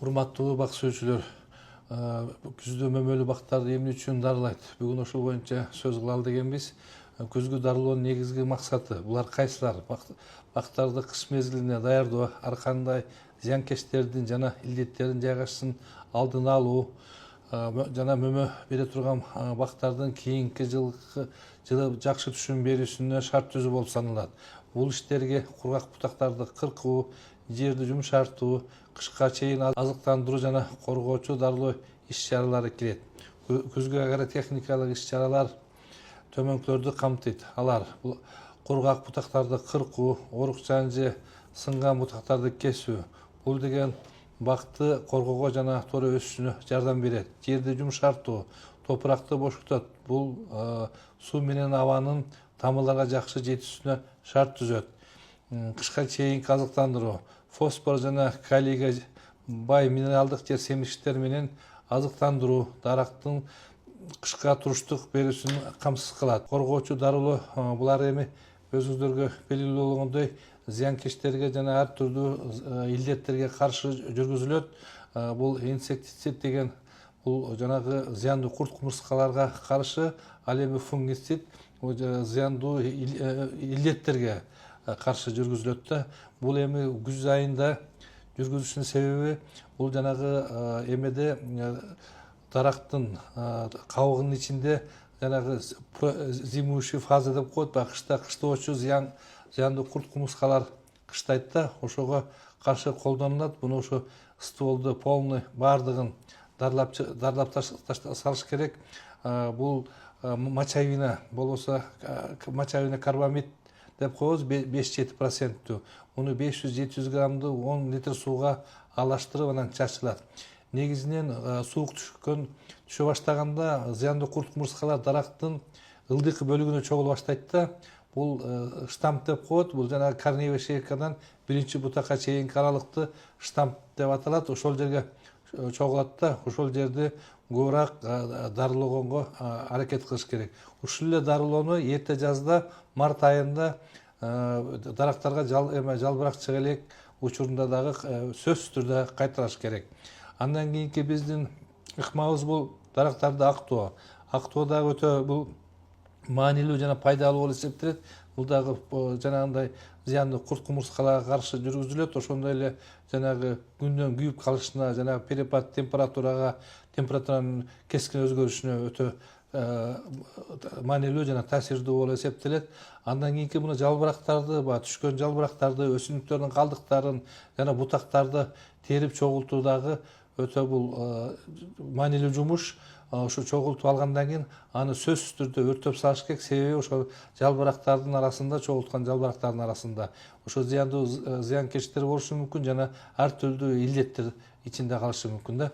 Урматтуу бак сүйүүчүлөр, күздө мөмөлүү бактарды эмне үчүн дарылайт? Бүгүн ошол боюнча сөз кылалы дегенбиз. Күзгү дарылоонун негизги максаты булар кайсылар? Бактарды кыш мезгилине даярдоо, ар кандай зыянкечтердин жана илдеттердин жайгашысын алдын алуу жана мөмө бере турган бактардын кийинки жылы жакшы түшүм берүүсүнө шарт түзүү болуп саналат. Бул иштерге кургак бутактарды кыркуу, жерди жумшартуу, кышка чейин азыктандыруу жана коргоочу дарылоо иш-чаралары кирет. Күзгү агротехникалык иш-чаралар төмөнкүлөрдү камтыйт. Алар кургак бутактарды кыркуу, орукчан же сынган бутактарды кесүү. Бул деген бакты коргоого жана туура өсүшүнө жардам берет. Жерди жумшартуу, топуракты бошотот. Бул суу менен абанын тамырларга жакшы жетүүсүнө шарт түзөт. Кышка чейинки азыктандыруу, фосфор жана калийге бай минералдык жер семиргичтер менен азыктандыруу дарактын кышка туруштук берүүсүн камсыз кылат. Коргоочу дарылоо булар эми өзүңүздөргө белгилүү болгондой зыянкечтерге жана ар түрдүү илдеттерге каршы жүргүзүлөт. Бул инсектицид деген бул жанагы зыяндуу курт кумурскаларга каршы, ал эми фунгицид зыяндуу илдеттерге каршы жүргүзүлөт да. Бул эми күз айында жүргүзүшүнүн себеби бул жанагы эмеде дарактын кабыгынын ичинде жанагы зимующий фаза деп коет, баягы кышта кыштоочу зыяндуу курт кумурскалар кыштайт да, ошого каршы колдонулат. Буну ошо стволду полный баардыгын дарылап салыш керек. Бул мочевина болбосо мочевина карбамид деп коебуз, 5-7%. Муну 500-700 граммды 10 литр сууга аралаштырып анан чачылат. Негизинен суук түшө баштаганда зыяндуу курт кумурскалар дарактын ылдыйкы бөлүгүнө чогулуп баштайт да. Бул штамп деп коет. Бул жанагы корневый шейкадан биринчи бутакка чейинки аралыкты штамп деп аталат. Ошол жерге чогулат да, ошол жерди көбүрөөк дарылогонго аракет кылыш керек. Ушул эле дарылоону эрте жазда, март айында дарактарга жалбырак чыга элек учурунда дагы сөзсүз түрдө кайтарыш керек. Андан кийинки биздин ыкмабыз бул дарактарды актоо. Актоо дагы өтө бул маанилүү жана пайдалуу болуп эсептелет. Бул дагы жанагындай зыяндуу курт кумурскаларга каршы жүргүзүлөт. Ошондой эле жанагы күндөн күйүп калышына, жанагы перепад температуранын кескин өзгөрүшүнө өтө маанилүү жана таасирдүү болуп эсептелет. Андан кийинки муну жалбырактарды, түшкөн жалбырактарды, өсүмдүктөрдүн калдыктарын жана бутактарды терип чогултуудагы өтө бул маанилүү жумуш. Ошо чогултуп алгандан кийин аны сөзсүз түрдө өрттөп салыш керек. Себеби ошол жалбырактардын арасында, чогулткан жалбырактардын арасында ошо зыяндуу зыянкечтер болушу мүмкүн жана ар түрдүү илдеттер ичинде калышы мүмкүн да.